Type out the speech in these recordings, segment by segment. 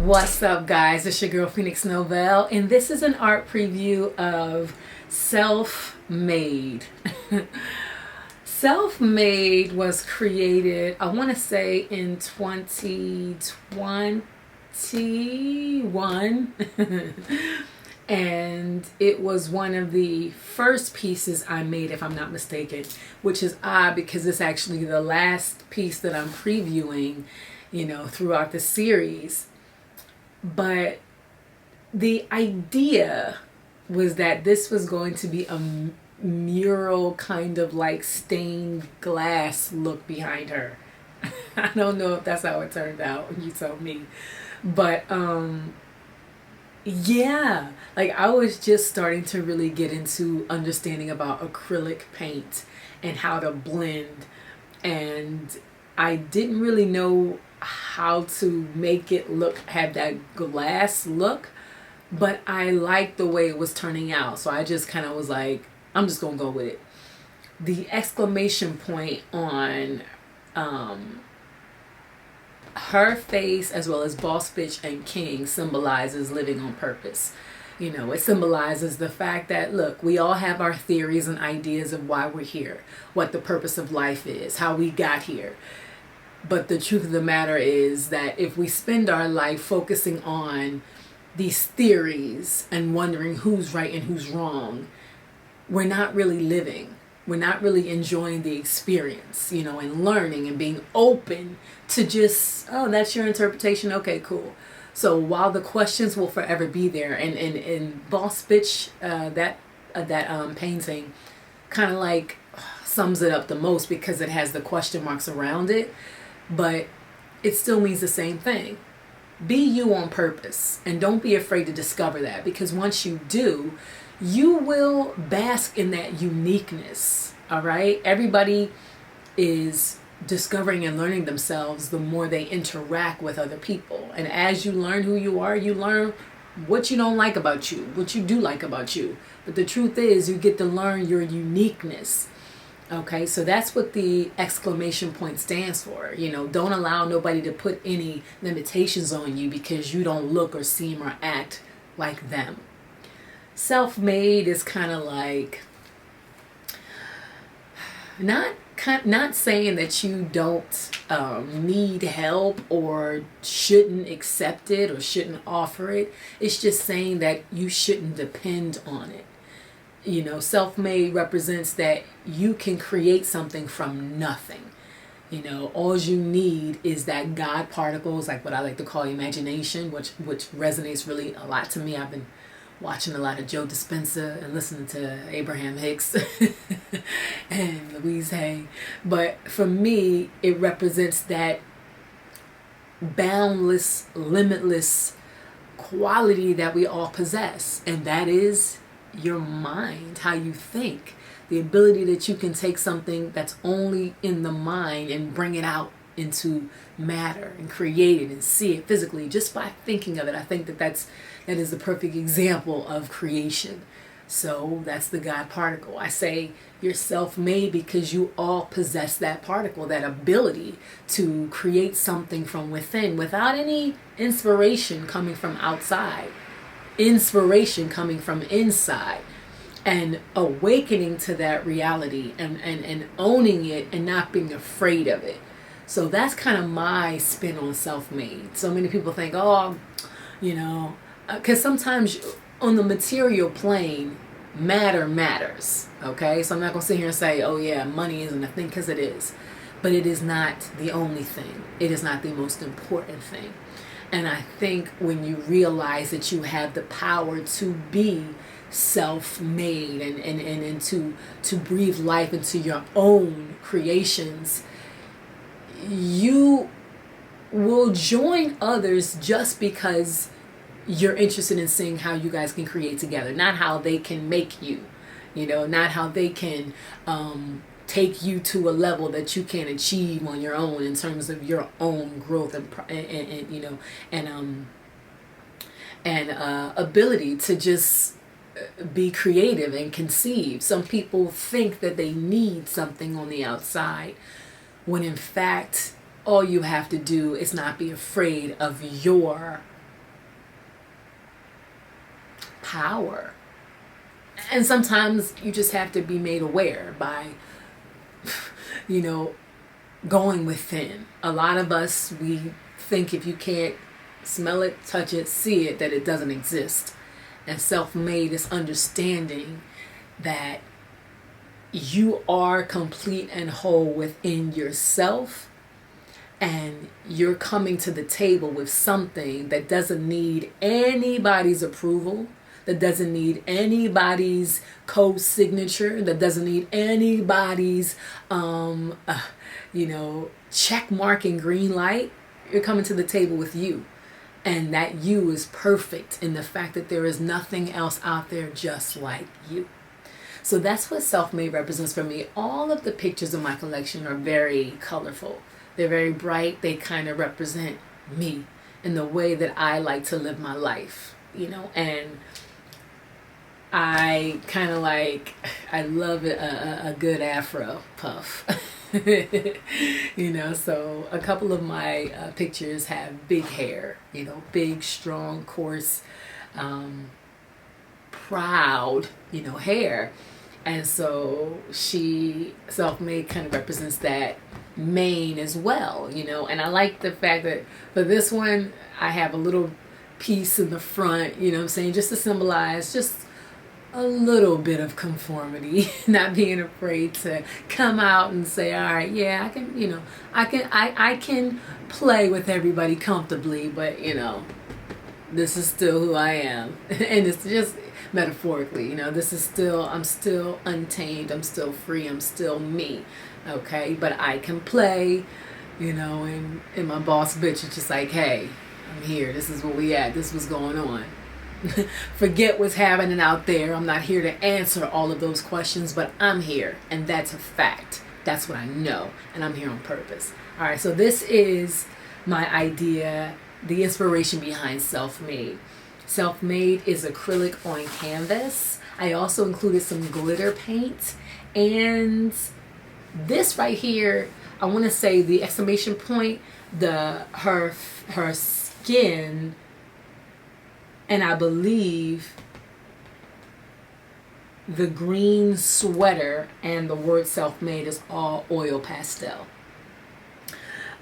What's up, guys? It's your girl Phoenix Novell, and this is an art preview of Self-Made. Self-Made was created, I want to say, in 2021. And it was one of the first pieces I made, if I'm not mistaken, which is odd because it's actually the last piece that I'm previewing, throughout the series. But the idea was that this was going to be a mural, kind of like stained glass look behind her. I don't know if that's how it turned out. You tell me. But yeah, like I was just starting to really get into understanding about acrylic paint and how to blend, and I didn't really know how to make it have that glass look, but I liked the way it was turning out, so I just kind of was like, I'm just gonna go with it. The exclamation point on her face, as well as Boss Bitch and King, symbolizes living on purpose. It symbolizes the fact that, look, we all have our theories and ideas of why we're here, what the purpose of life is, how we got here. But the truth of the matter is that if we spend our life focusing on these theories and wondering who's right and who's wrong, we're not really living. We're not really enjoying the experience, and learning and being open to just, oh, that's your interpretation. Okay, cool. So while the questions will forever be there, and Boss Bitch, that painting kind of like sums it up the most because it has the question marks around it, but it still means the same thing. Be you on purpose, and don't be afraid to discover that, because once you do, you will bask in that uniqueness. All right, everybody is discovering and learning themselves the more they interact with other people, and as you learn who you are, you learn what you don't like about you, what you do like about you. But the truth is, you get to learn your uniqueness. Okay, so that's what the exclamation point stands for. Don't allow nobody to put any limitations on you because you don't look or seem or act like them. Self-made is kind of like not saying that you don't need help or shouldn't accept it or shouldn't offer it. It's just saying that you shouldn't depend on it. Self-made represents that you can create something from nothing. All you need is that God particles, like what I like to call imagination, which resonates really a lot to me. I've been watching a lot of Joe Dispenza and listening to Abraham Hicks and Louise Hay. But for me, it represents that boundless, limitless quality that we all possess, and that is your mind, how you think, the ability that you can take something that's only in the mind and bring it out into matter and create it and see it physically just by thinking of it. I think that is the perfect example of creation. So that's the God particle. I say you're self-made because you all possess that particle, that ability to create something from within without any inspiration coming from outside. Inspiration coming from inside, and awakening to that reality and owning it and not being afraid of it. So that's kind of my spin on self-made. So many people think, because sometimes on the material plane, matter matters. Okay, so I'm not going to sit here and say, oh yeah, money isn't a thing, because it is. But it is not the only thing. It is not the most important thing. And I think when you realize that you have the power to be self-made and to breathe life into your own creations, you will join others just because you're interested in seeing how you guys can create together, not how they can make you, not how they can take you to a level that you can't achieve on your own in terms of your own growth and ability to just be creative and conceive. Some people think that they need something on the outside, when in fact all you have to do is not be afraid of your power. And sometimes you just have to be made aware by, you know, going within. A lot of us, we think if you can't smell it, touch it, see it, that it doesn't exist. And self-made is understanding that you are complete and whole within yourself, and you're coming to the table with something that doesn't need anybody's approval, that doesn't need anybody's co-signature, that doesn't need anybody's check mark and green light. You're coming to the table with you, and that you is perfect in the fact that there is nothing else out there just like you. So that's what self-made represents for me. All of the pictures in my collection are very colorful. They're very bright. They kind of represent me in the way that I like to live my life, and I kind of I love a good afro puff. So a couple of my pictures have big hair, big, strong, coarse, proud, hair. And so self-made kind of represents that mane as well, and I like the fact that for this one, I have a little piece in the front, just to symbolize just a little bit of conformity, not being afraid to come out and say, all right, yeah, I can, I can play with everybody comfortably, but this is still who I am. And it's just metaphorically, I'm still untamed, I'm still free, I'm still me. Okay, but I can play, and my boss bitch is just like, hey, I'm here, this is where we at, this is what's going on. Forget what's happening out there. I'm not here to answer all of those questions, but I'm here, and that's a fact. That's what I know, and I'm here on purpose. All right, so this is my idea, the inspiration behind self-made. Self-made is acrylic on canvas. I also included some glitter paint, and this right here, I want to say the exclamation point, her skin, and I believe the green sweater and the word self-made is all oil pastel.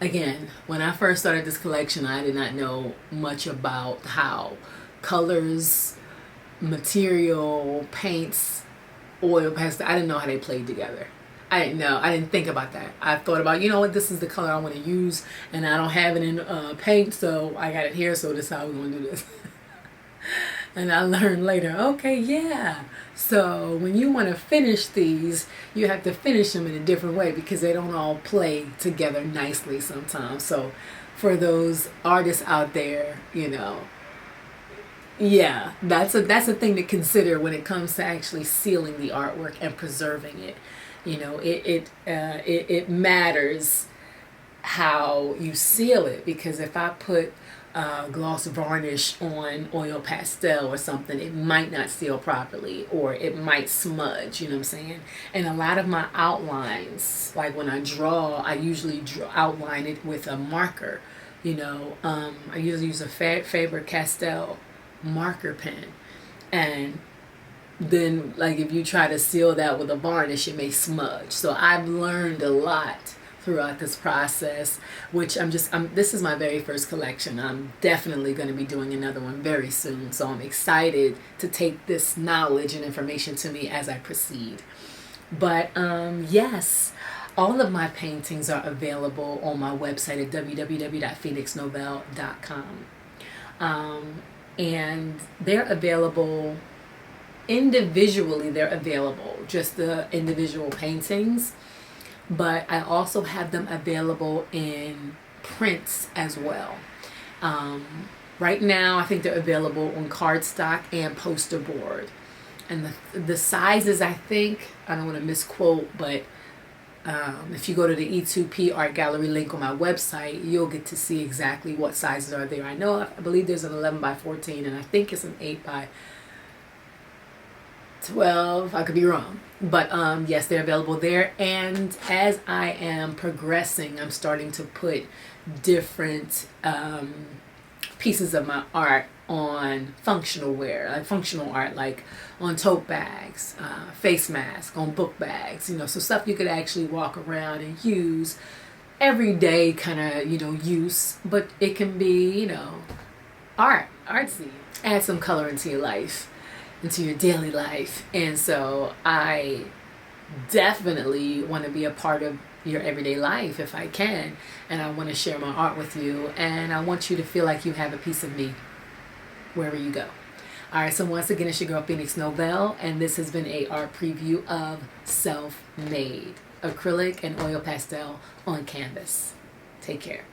Again, when I first started this collection, I did not know much about how colors, material, paints, oil pastel, I didn't know how they played together. I didn't know. I didn't think about that. I thought about, this is the color I want to use, and I don't have it in paint, so I got it here, so this is how we're going to do this. And I learned later, okay, yeah. So when you want to finish these, you have to finish them in a different way because they don't all play together nicely sometimes. So for those artists out there, yeah, that's a thing to consider when it comes to actually sealing the artwork and preserving it. It matters how you seal it, because if I put gloss varnish on oil pastel or something, it might not seal properly, or it might smudge, you know what I'm saying? And a lot of my outlines, like when I draw, I usually outline it with a marker, I usually use a Faber-Castell marker pen, and then if you try to seal that with a varnish, it may smudge. So I've learned a lot throughout this process, which this is my very first collection. I'm definitely going to be doing another one very soon, so I'm excited to take this knowledge and information to me as I proceed. But yes, all of my paintings are available on my website at www.phoenixnovell.com, and they're available individually. They're available, just the individual paintings, but I also have them available in prints as well. Right now, I think they're available on cardstock and poster board. And the sizes, I think, I don't want to misquote, but if you go to the E2P Art Gallery link on my website, you'll get to see exactly what sizes are there. I believe there's an 11 by 14, and I think it's an 8 by 12. I could be wrong, but yes, they're available there. And as I am progressing, I'm starting to put different pieces of my art on functional wear, like functional art, like on tote bags, face masks, on book bags, so stuff you could actually walk around and use everyday kind of, use, but it can be, artsy. Add some color into your life, into your daily life. And so I definitely want to be a part of your everyday life if I can, and I want to share my art with you, and I want you to feel like you have a piece of me wherever you go. Alright, so once again, it's your girl Phoenix Nobel, and this has been a art preview of Self-Made acrylic and oil pastel on canvas. Take care.